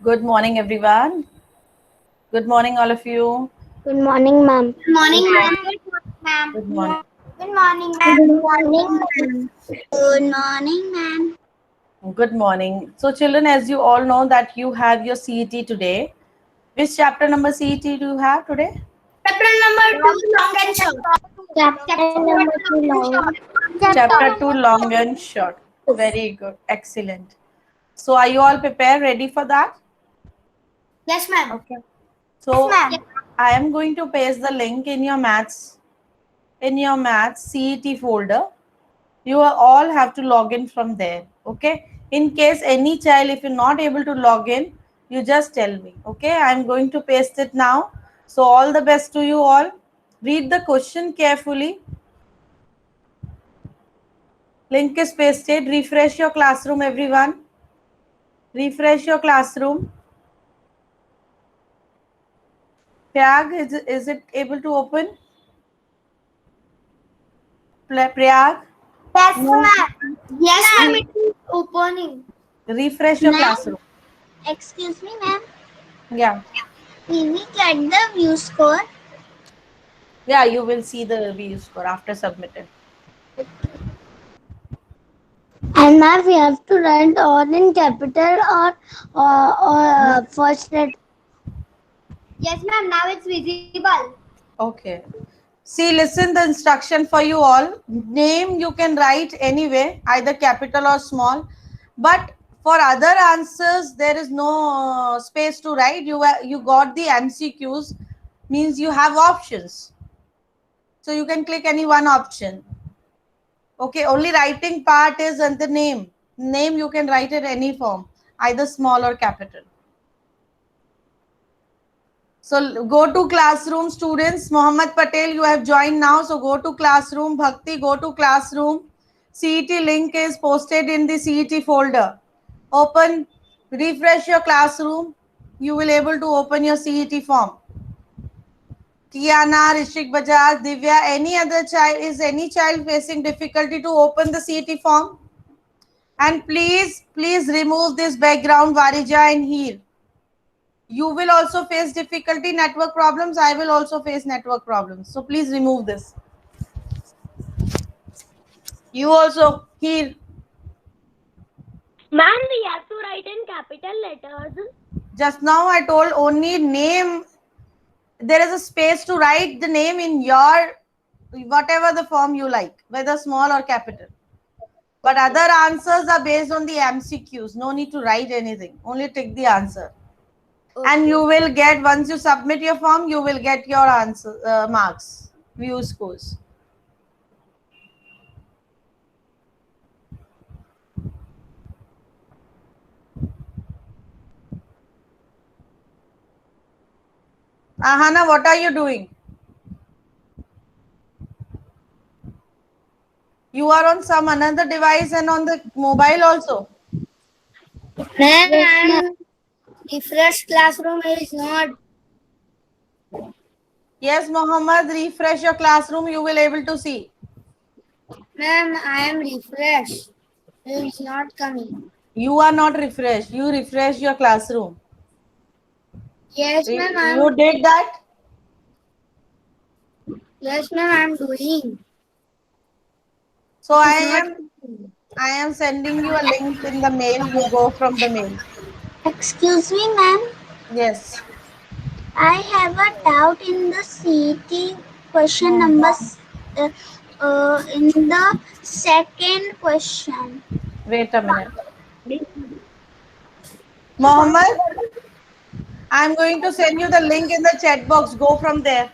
Good morning, everyone. Good morning, all of you. Good morning, ma'am. Good morning, Good ma'am. morning. Good morning, ma'am. Good morning. Good morning, Good ma'am. morning, ma'am. Good morning, ma'am. Good morning. So, children, as you all know that you have your CET today. Which chapter number CET do you have today? Chapter number 2, long and short. Chapter Chapter number number 2, 2 long and long. short. Chapter 2, long and short. Very good. Excellent. So, are you all prepared, ready for that? Yes, ma'am. Okay. Yes, So, ma'am. I am going to paste the link in your maths CET folder. You all have to log in from there. Okay, in case any child, if you're not able to log in, you just tell me. Okay, I'm going to paste it now. So all the best to you all. Read the question carefully. Link is pasted. Refresh your classroom, everyone. Refresh your classroom. Prayag, is it able to open? Prayag, Yes, no. ma'am. Yes, ma'am. It is opening. Refresh your Ma'am, classroom. excuse me, ma'am. Yeah, Will we get the view score? yeah, you will see the view score after submitted. And ma'am, we have to write all in capital or first letter. Yes, ma'am. Now it's visible. Okay. See, listen the instruction for you all. Name you can write anyway, either capital or small. But for other answers, there is no space to write. You got the MCQs, means you have options. So you can click any one option. Okay, only writing part is in the name. Name you can write it any form, either small or capital. So go to classroom, students. Mohammed Patel, you have joined now. So go to classroom. Bhakti, go to classroom. CET link is posted in the CET folder. Open, refresh your classroom. You will able to open your CET form. Tiana, Rishik Bajaj, Divya, any child facing difficulty to open the CET form? And please remove this background Varija and here. You will also face difficulty network problems. I will also face network problems, so please remove this. You also here. Ma'am, we have to write in capital letters. Just now I told only name. There is a space to write the name in your whatever the form you like, whether small or capital. But other answers are based on the MCQs. No need to write anything, only take the answer. And you will get, once you submit your form, you will get your answer marks, view scores. Ahana, what are you doing? You are on some another device and on the mobile also. Yes, ma'am. Ma'am, refresh classroom is not. Yes, Mohammed, refresh your classroom. You will able to see. Ma'am, I am refreshed. It is not coming. You are not refreshed. You refresh your classroom. Yes, ma'am. You did that. Yes, ma'am. I'm doing. So It I is not. am I am sending you a link in the mail. You go from the mail. Excuse me, ma'am. Yes. I have a doubt in the CT question Hmm. numbers. In the second question. Wait a minute. Mohammed, I am going to send you the link in the chat box. Go from there.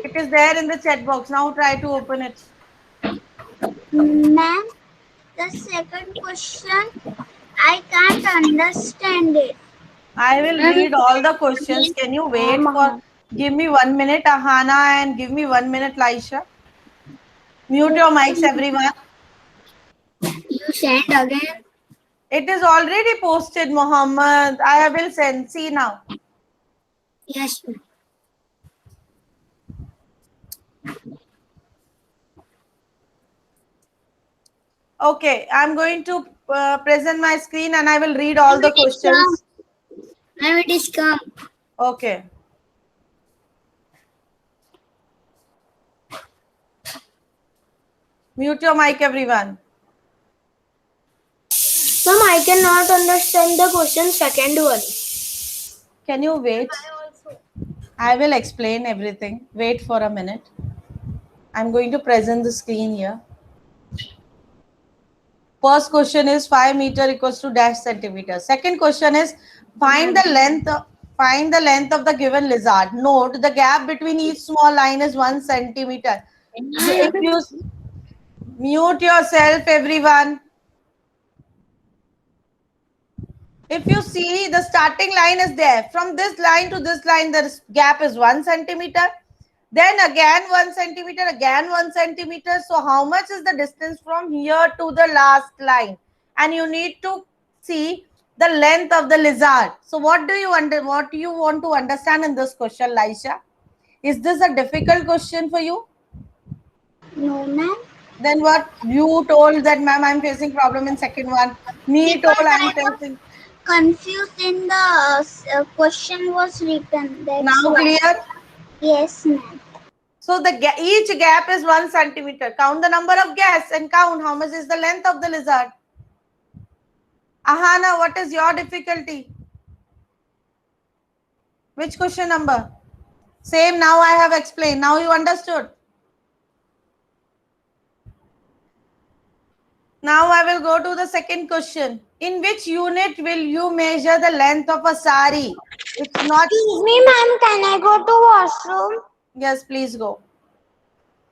It is there in the chat box. Now try to open it. Ma'am, the second question, I can't understand it. I will Ma'am, read all the questions. Can you wait for, give me 1 minute, Ahana, and give me 1 minute, Laisha. Mute your mics, everyone. you send again. It is already posted, Mohammed. I will send. See now. Yes, ma'am. Okay, I'm going to present my screen and I will read all the questions. Ma'am, it is come. Okay. Mute your mic, everyone. Ma'am, I cannot understand the question second one. Can you wait? I will explain everything. Wait for a minute. I'm going to present the screen here. First question is 5 meter equals to dash centimeter. Second question is find the length of the given lizard. Note the gap between each small line is 1 centimeter. If you mute yourself, everyone. If you see the starting line is there, from this line to this line, the gap is 1 centimeter. Then again 1 centimeter, again 1 centimeter. So how much is the distance from here to the last line? And you need to see the length of the lizard. So what do you want to understand in this question, Laisha? Is this a difficult question for you? No, ma'am. Then what you told that, ma'am, I'm facing problem in second one. Me told Because I'm I was facing. confused in the question was written. That's Now why. clear? Yes, ma'am. So each gap is 1 centimeter. Count the number of gaps and count how much is the length of the lizard. Ahana, what is your difficulty? Which question number? Same, now I have explained. Now you understood. Now I will go to the second question. In which unit will you measure the length of a sari? It's not. Excuse me, ma'am, can I go to washroom? Yes, please go.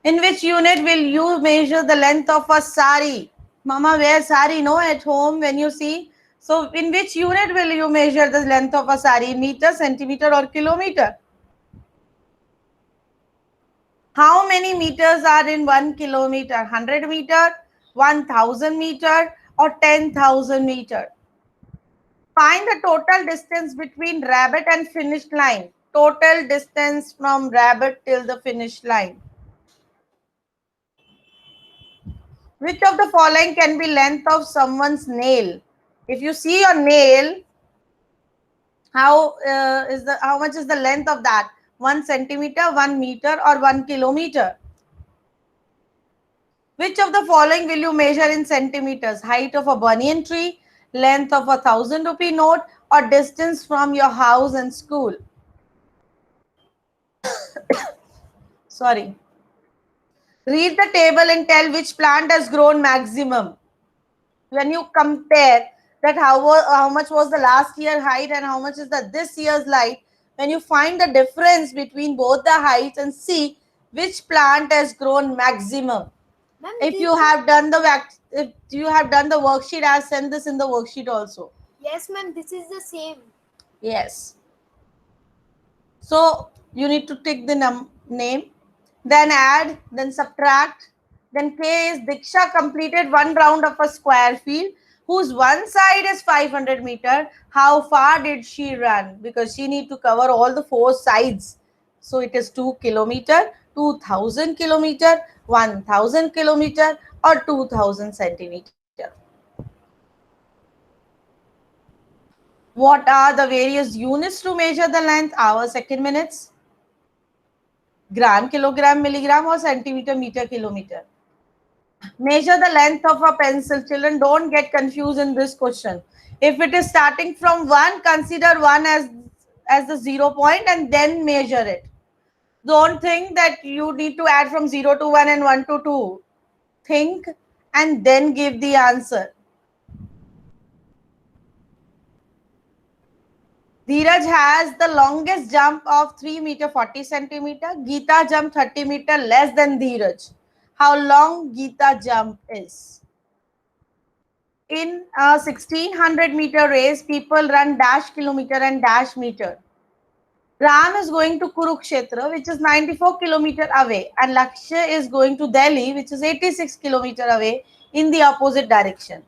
In which unit will you measure the length of a sari? Mama wears sari, no, at home when you see. So in which unit will you measure the length of a sari? Meter, centimeter or kilometer? How many meters are in 1 kilometer? 100 meter, 1000 meter or 10,000 meter? Find the total distance between rabbit and finish line. Total distance from rabbit till the finish line. Which of the following can be length of someone's nail? If you see your nail, how much is the length of that? 1 centimeter, 1 meter or 1 kilometer? Which of the following will you measure in centimeters? Height of a banyan tree, length of a 1,000 rupee note or distance from your house and school? Sorry. Read the table and tell which plant has grown maximum. When you compare that how much was the last year height and how much is the this year's height, when you find the difference between both the heights and see which plant has grown maximum. If you have done the worksheet, I have sent this in the worksheet also. Yes, ma'am, this is the same. Yes. So you need to take the name, then add, then subtract. Then K is Diksha completed one round of a square field whose one side is 500 meter. How far did she run? Because she need to cover all the four sides. So it is 2 kilometer, 2000 kilometer, 1000 kilometer or 2000 centimeter. What are the various units to measure the length? Hour, second, minutes, gram, kilogram, milligram or centimeter, meter, kilometer. Measure the length of a pencil. Children, don't get confused in this question. If it is starting from 1, consider 1 as the 0 point and then measure it. Don't think that you need to add from 0 to 1 and 1 to 2. Think and then give the answer. Dheeraj has the longest jump of 3 meter 40 centimeter. Geeta jumped 30 meter less than Dheeraj. How long Geeta jump is? In a 1600 meter race, people run dash kilometer and dash meter. Ram is going to Kurukshetra, which is 94 kilometer away, and Lakshya is going to Delhi, which is 86 kilometer away in the opposite direction.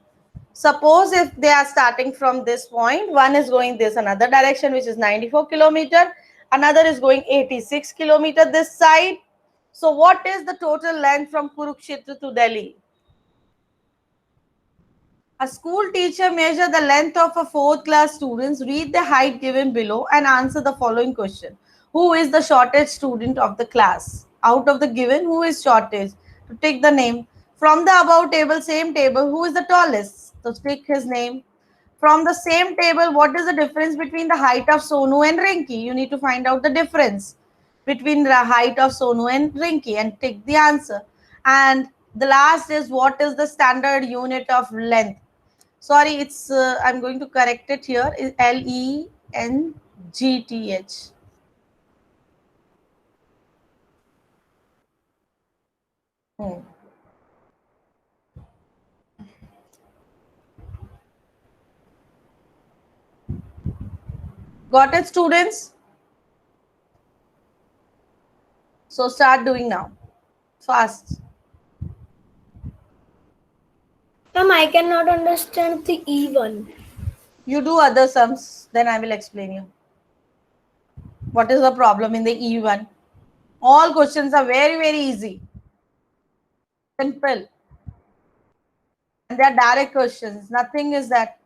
Suppose if they are starting from this point, one is going this another direction, which is 94 kilometer, another is going 86 kilometer this side. So what is the total length from Kurukshetra to Delhi? A school teacher measure the length of a fourth class students, read the height given below and answer the following question. Who is the shortest student of the class? Out of the given, who is shortest? To take the name. From the above table, same table, who is the tallest? So take his name. From the same table, what is the difference between the height of Sonu and Rinki? You need to find out the difference between the height of Sonu and Rinki and take the answer. And the last is what is the standard unit of length? Sorry, it's I'm going to correct it here. Is Length. Hmm. Got it, students? So start doing now. Fast. Ma'am, I cannot understand the E1. You do other sums, then I will explain you. What is the problem in the E1? All questions are very, very easy. Simple. And they are direct questions. Nothing is that.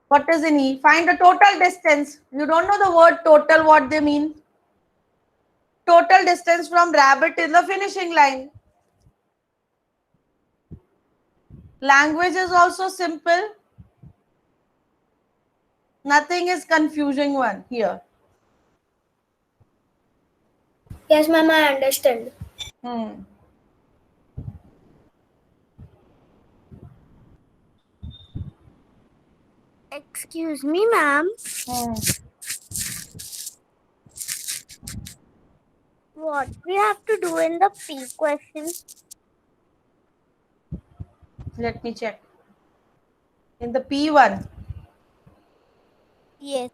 What is in E? Find the total distance. You don't know the word total, what they mean. Total distance from rabbit to the finishing line. Language is also simple. Nothing is confusing one here. Yes, ma'am, I understand. Hmm. Excuse me, ma'am. Hmm. What we have to do in the P question? Let me check. In the P1, Yes.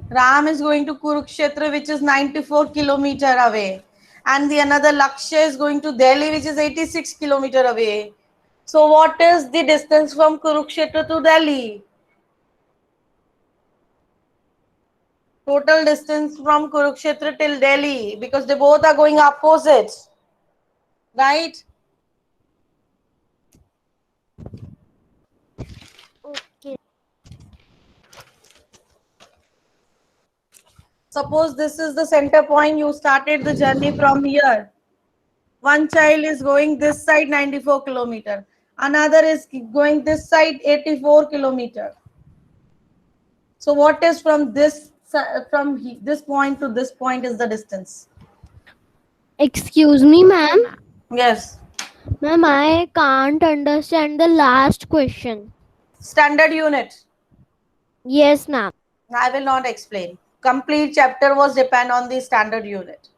Ram is going to Kurukshetra, which is 94 km away. And the another Lakshya is going to Delhi, which is 86 km away. So what is the distance from Kurukshetra to Delhi? Total distance from Kurukshetra till Delhi, because they both are going opposite. Right? Okay. Suppose this is the center point, you started the journey from here. One child is going this side 94 km. Another is going this side 84 km. So what is from this point to this point is the distance? Excuse me, ma'am. Yes. Ma'am, I can't understand the last question. Standard unit. Yes, ma'am. I will not explain. Complete chapter was depend on the standard unit.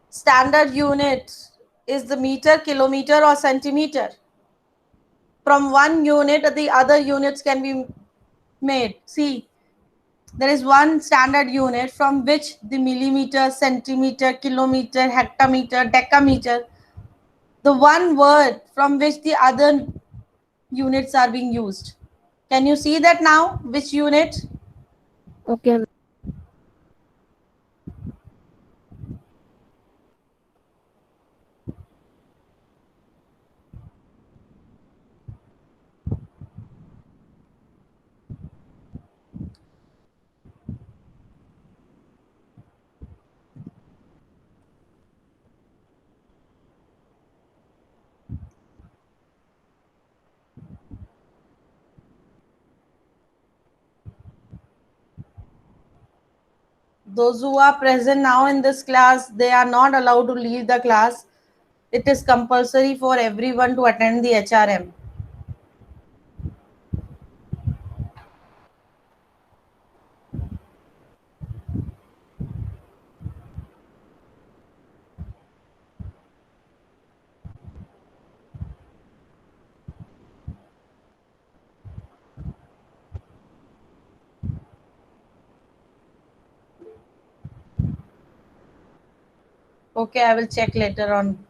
Standard unit is the meter, kilometer or centimeter. From one unit, the other units can be made. See, there is one standard unit from which the millimeter, centimeter, kilometer, hectometer, decameter, the one word from which the other units are being used. Can you see that now? Which unit? Okay. Those who are present now in this class, they are not allowed to leave the class. It is compulsory for everyone to attend the HRM. Okay, I will check later on.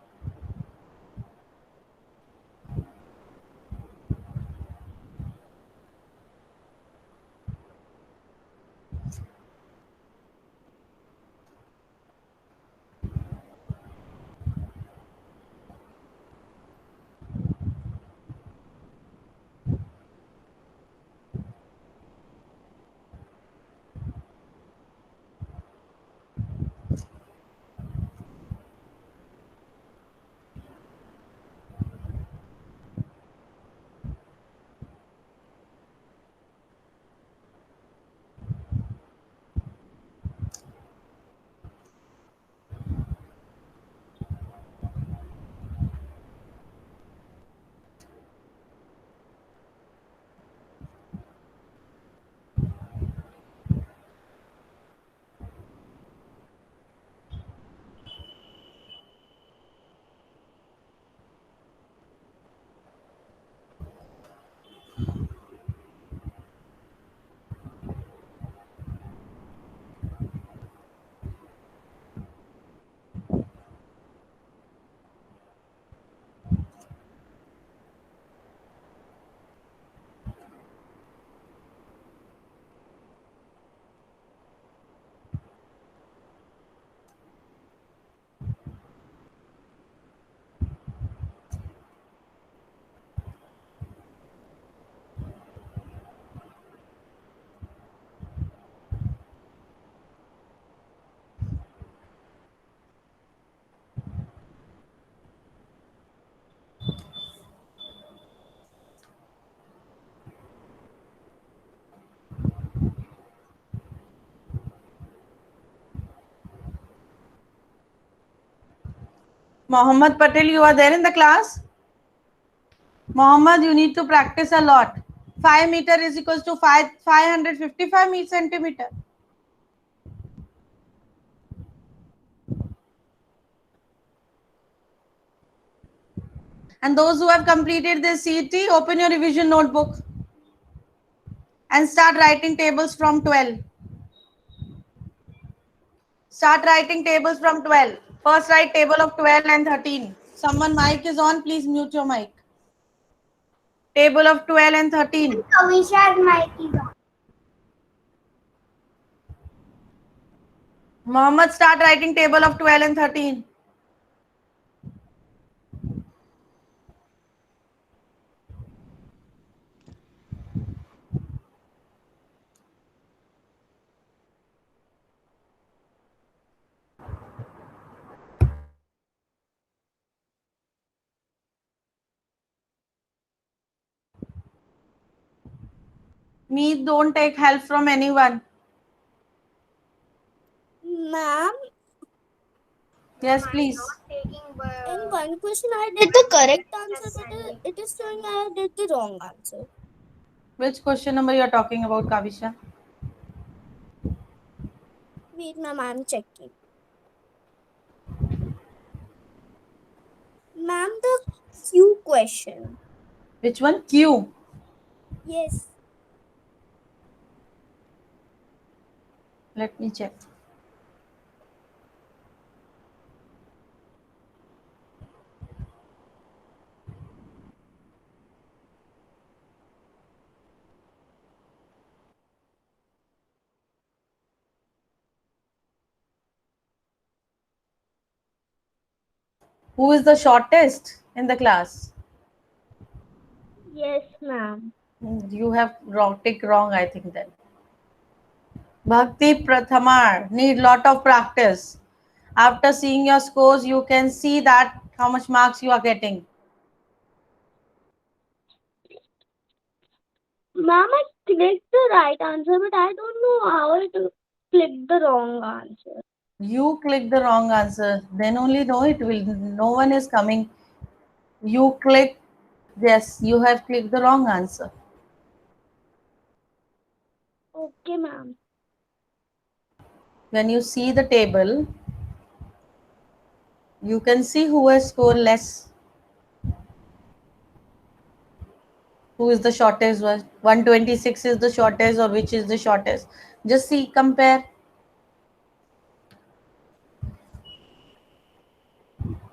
Mohammed Patel, you are there in the class? Mohammed, you need to practice a lot. 5 meter is equals to 555 centimeter. And those who have completed this CET, open your revision notebook and start writing tables from 12. Start writing tables from 12. First write table of 12 and 13. Someone mic is on, please mute your mic. Table of 12 and 13. Kavisha's mic is on. Mohammed, start writing table of 12 and 13. Me, don't take help from anyone. Ma'am, Yes, please. in one question I did the correct answer, but it is showing I did the wrong answer. Which question number you are talking about, Kavisha? Wait, ma'am, I'm checking. Ma'am, the Q question. Which one? Q. Yes. Let me check. Who is the shortest in the class? Yes, ma'am. You have tick wrong, I think then. Bhakti Prathamar, need lot of practice. After seeing your scores, you can see that how much marks you are getting. Ma'am, I clicked the right answer, but I don't know how to click the wrong answer. You click the wrong answer, then only know it will. No one is coming. You click, yes, you have clicked the wrong answer. Okay, ma'am. When you see the table, you can see who has scored less. Who is the shortest? 126 is the shortest, or which is the shortest? Just see, compare.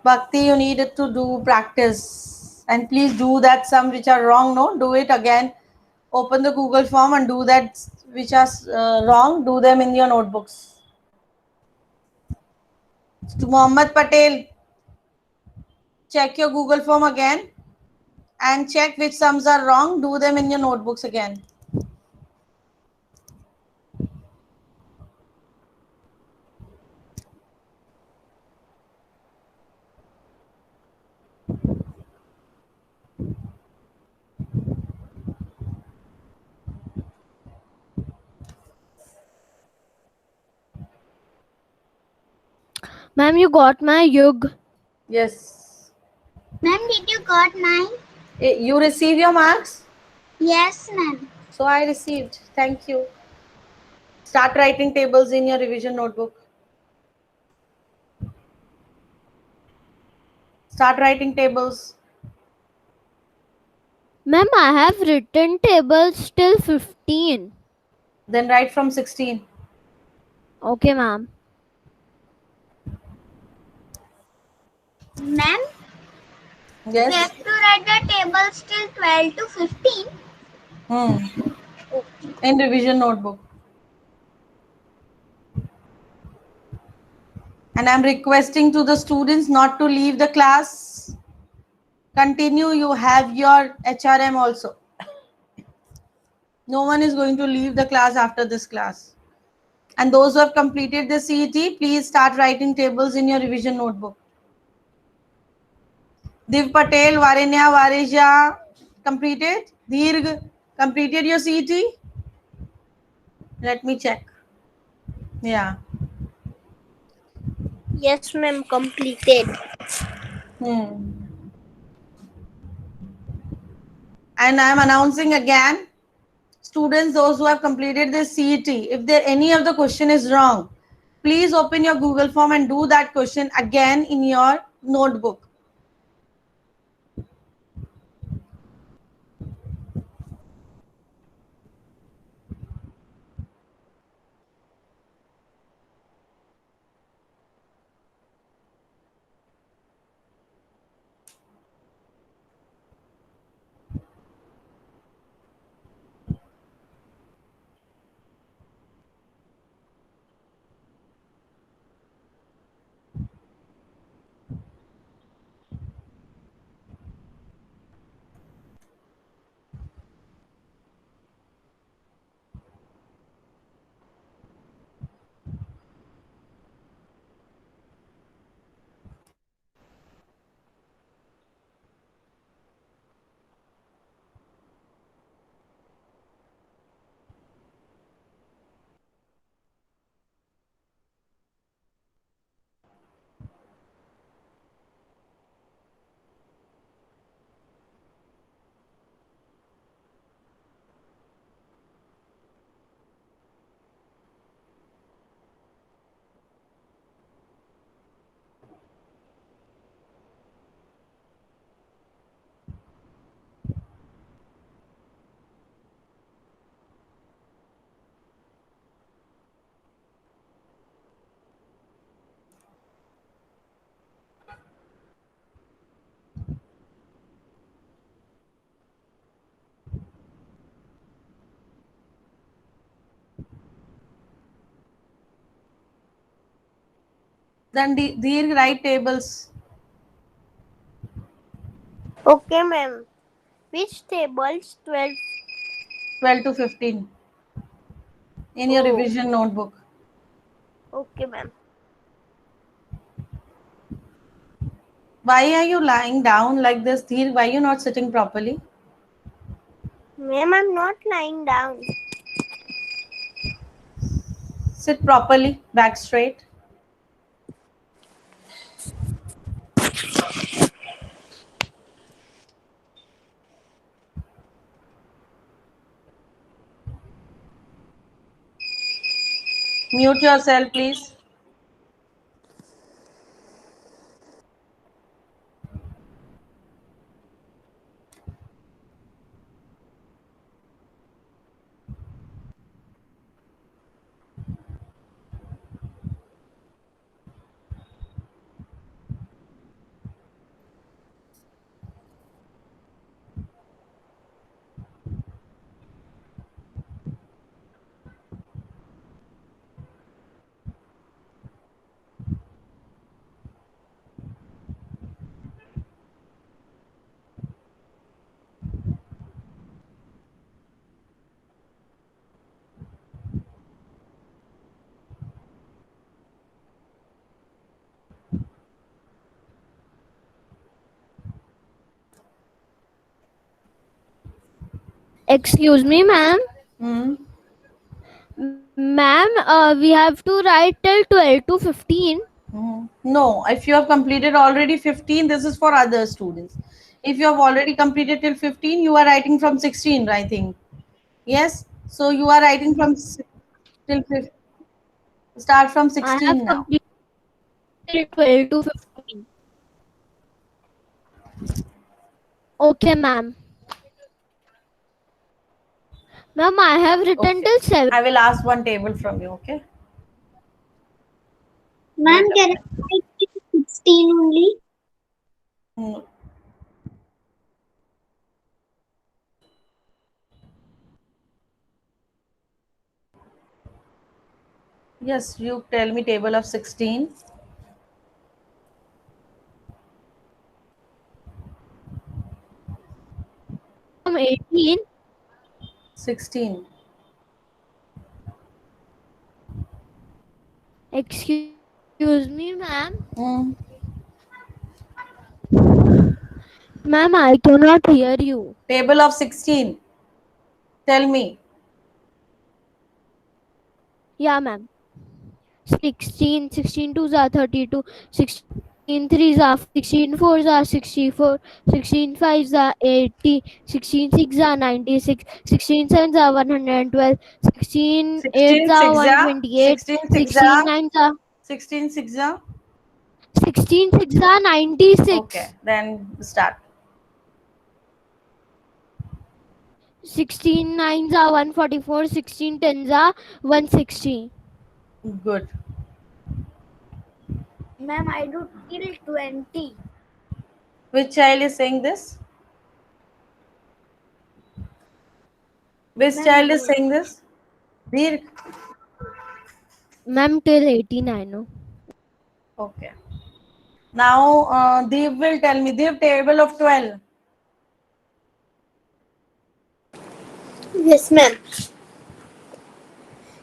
Bhakti, you needed to do practice. And please do that some which are wrong. No, do it again. Open the Google form and do that which are wrong. Do them in your notebooks. To Mohammed Patel, check your Google form again and check which sums are wrong. Do them in your notebooks again. Ma'am, you got my yug. Yes. Ma'am, did you got mine? You receive your marks? Yes, ma'am. So I received. Thank you. Start writing tables in your revision notebook. Start writing tables. Ma'am, I have written tables till 15. Then write from 16. Okay, ma'am. Ma'am, we Yes. have to write the tables till 12 to 15. In revision notebook. And I'm requesting to the students not to leave the class. Continue, you have your HRM also. No one is going to leave the class after this class. And those who have completed the CET, please start writing tables in your revision notebook. Div Patel, Varenya, Vareja, completed? Dirg, completed your CET? Let me check. Yeah. Yes, ma'am, completed. And I am announcing again, students, those who have completed this CET, if there any of the question is wrong, please open your Google form and do that question again in your notebook. Then the write tables Okay, ma'am. Which tables? 12. 12 to 15 in your Oh, revision notebook. okay, ma'am. Why are you lying down like this, Dheer? Why are you not sitting properly? Ma'am, I'm not lying down. Sit properly, back straight. Mute yourself, please. Excuse me, ma'am. Hmm. Ma'am, we have to write till 12 to 15. No, if you have completed already 15, this is for other students. If you have already completed till 15, you are writing from 16, I think. Yes. So you are writing from till 15. Start from I have 16 now. completed till 12 to 15. Okay, ma'am. Ma'am, I have written Okay. till 7. I will ask one table from you. Okay. Ma'am, Wait a can minute. I write 16 only? Hmm. Yes, you tell me table of 16. From 18. 16. Excuse me, ma'am. Hmm. Ma'am, I cannot hear you. Table of 16. Tell me. Yeah, ma'am. 16. 16 to 32. 16. 16 threes are 16 fours are 64, 16 fives are 80, 16 six are 96, 16 sevens are 112, 16 eights 16 are 6 are 128, 16 6 16 are nines are 16 6 are 16 six are 96, okay. Then start. 16 nines are 144, 16 tens are 160. Good. Ma'am, I do till 20. Which child is saying this? Which Ma'am, child is you. saying this? Dirk. Ma'am, till 89. No? Okay. Now Deep will tell me. Deep, table of 12. Yes, ma'am.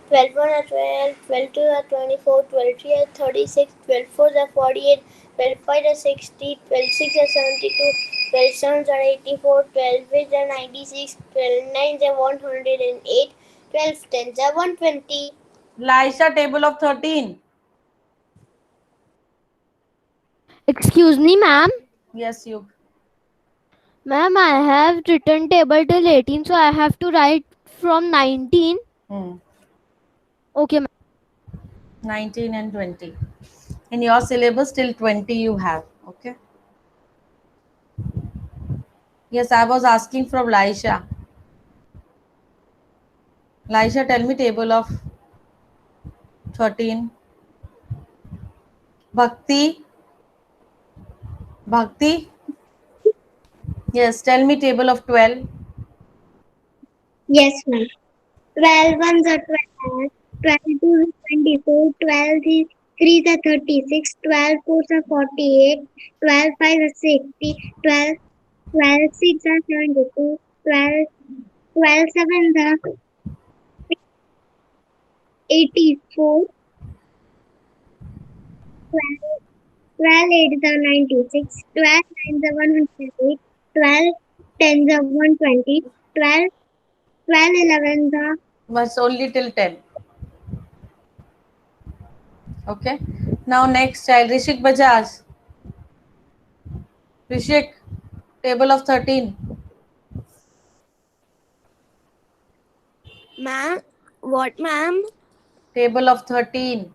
12 1 are 12, 12 2 are 24, 12 3 are 36, 12 4 are 48, 12 5 are 60, 12 6 are 72, 12 7 are 84, 12 8 are 96, 12 9 are 108, 12 10 are 120. Laisha, table of 13. Excuse me, ma'am. Yes, you. Ma'am, I have written table till 18, so I have to write from 19. Hmm. Okay, ma'am. 19 and 20. In your syllabus, till 20 you have. Okay. Yes, I was asking from Laisha. Laisha, tell me table of 13. Bhakti. Bhakti. Yes, tell me table of 12. Yes, ma'am. 12 ones are 12, 12 twos are 24, 12 threes are 36, 12 fours are 48, 12 fives are 60, 12, 12 six are 72, 12, 12 sevens are 84, 12, 12 eights are 96, 12 nines are 108, 12 tens are 120, 12, 12 elevens are Was only till 10. Okay. Now next child, Rishik Bajaj. Rishik, table of 13. Ma'am, what, ma'am? Table of 13.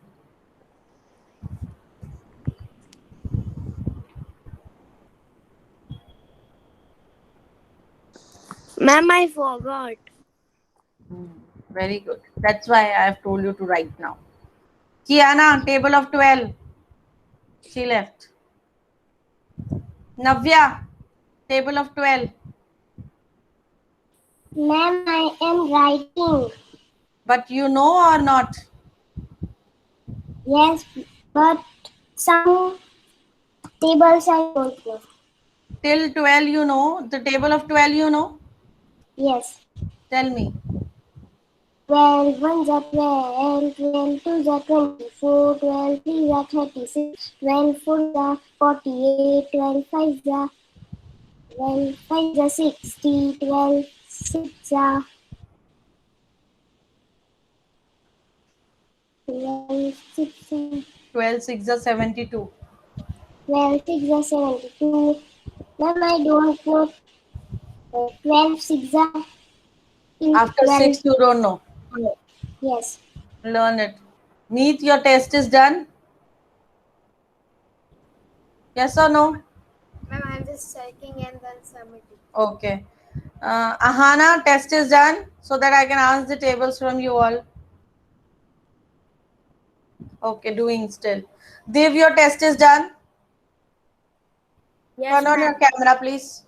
Ma'am, I forgot. Very good. That's why I have told you to write now. Kiana, table of 12. She left. Navya, table of 12. Ma'am, I am writing. But you know or not? Yes, but some tables I don't know. Till 12 you know. The table of 12 you know. Yes. Tell me. 12 ones are 12, 12 twos are 24, 12 threes are 36, 12 fours are 48, 12 fives are 60, 12 six are 12 six are 12 6 are 72. 12 six are 72. Ma'am, I don't know. 12 six are After 12. 6 you don't know. Yes. Learn it. Meet, your test is done. Yes or no? Ma'am, I'm just checking and then submitting. Okay. Ahana, test is done so that I can ask the tables from you all. Okay, doing still. Dev, your test is done. Yes, Turn on your ma'am. camera, please.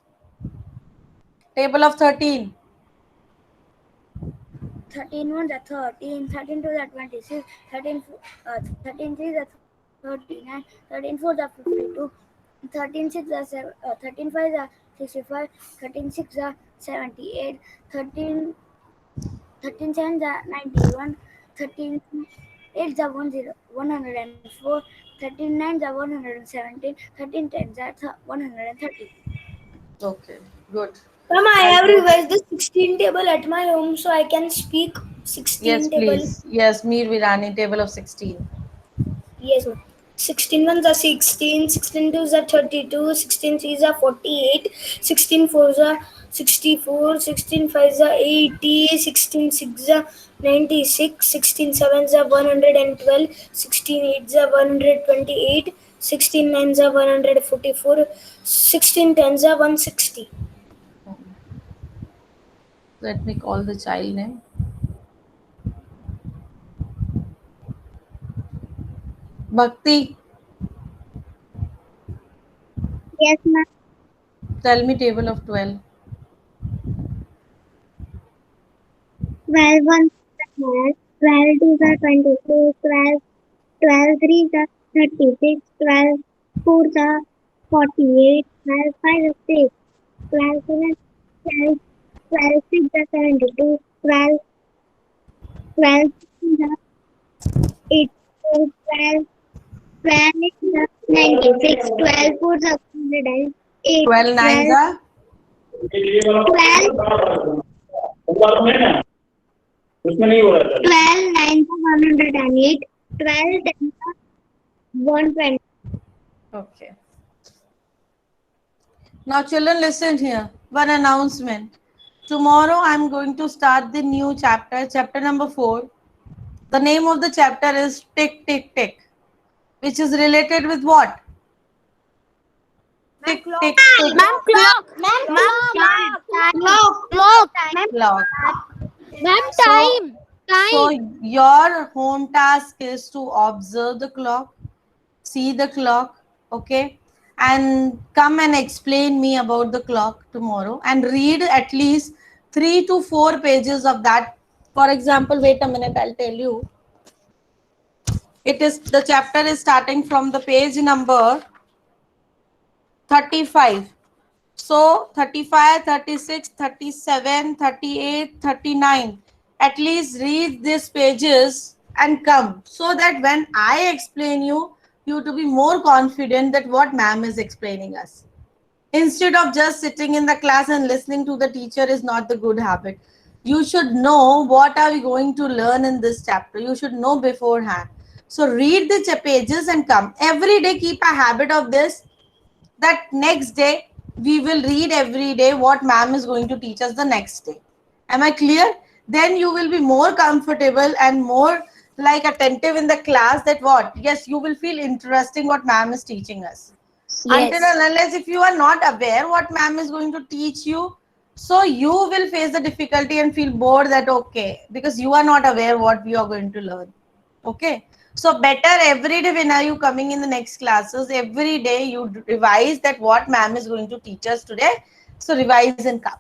Table of 13. 13 ones are 13, 13 twos are 26, 13 threes are 39, 13 fours are 52, 13 six are 13 fives are 65, 13 six are 78, 13 13 sevens are 91, 13 eights are 104, 13 nines are 117, 13 tens are 130. Okay, good. Ma'am, I I'll have go. revised the 16 table at my home so I can speak Yes, 16 table. please. Yes, Mir Virani, table of 16. Yes, ma'am. 16 ones are 16, 16 twos are 32, 16 threes are 48, 16 fours are 64, 16 fives are 80, 16 sixes are 96, 16 sevens are 112, 16 eights are 128, 16 nines are 144, 16 tens are 160. Let me call the child name. Bhakti, Yes, ma'am. tell me table of 12. 12 ones are 12 twos are 22, 12 threes are 36, 12 fours are 48, 12 fives are 6, 12 sevens 12, 12 sixes are 72, 12 sixes are 84, 12 eights are 96, 12 fours are 108, 12 nines 12 are 12 nines are 108, 12 tens are 120. okay. Now, children, listen here. One announcement. Tomorrow, I'm going to start the new chapter, chapter number 4. The name of the chapter is Tick, Tick, Tick, which is related with what? Tick, tick, tick. Clock. Ma'am, So, time. so Time. your home task is to observe the clock, see the clock, okay, and come and explain me about the clock tomorrow and read at least 3 to 4 pages of that. For example, wait a minute, I'll tell you. It is the chapter is starting from the page number 35. So 35, 36, 37, 38, 39. At least read these pages and come so that when I explain you, you to be more confident that what ma'am is explaining us. Instead of just sitting in the class and listening to the teacher is not the good habit. You should know what are we going to learn in this chapter. You should know beforehand. So read the pages and come. Every day keep a habit of this, that next day we will read every day what ma'am is going to teach us the next day. Am I clear? Then you will be more comfortable and more like attentive in the class, that what, yes, you will feel interesting what ma'am is teaching us. Until and unless if you are not aware what ma'am is going to teach you, so you will face the difficulty and feel bored, that okay, because you are not aware what we are going to learn. Okay, so better every day when are you coming in the next classes, every day you revise that what ma'am is going to teach us today. So revise and come,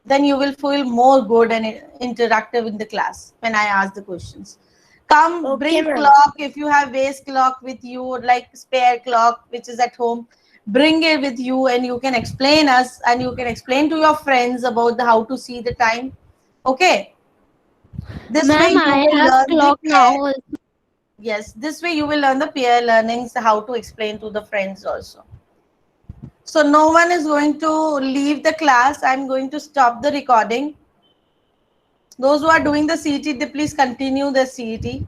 then you will feel more good and interactive in the class when I ask the questions. Come, Okay, bring ma'am. clock. If you have base clock with you, like spare clock which is at home, bring it with you and you can explain us and you can explain to your friends about the how to see the time. Okay, this way Ma'am, you I will have learn the clock pair. now. Yes, this way you will learn the peer learnings, how to explain to the friends also. So no one is going to leave the class. I'm going to stop the recording. Those who are doing the CET, they please continue the CET.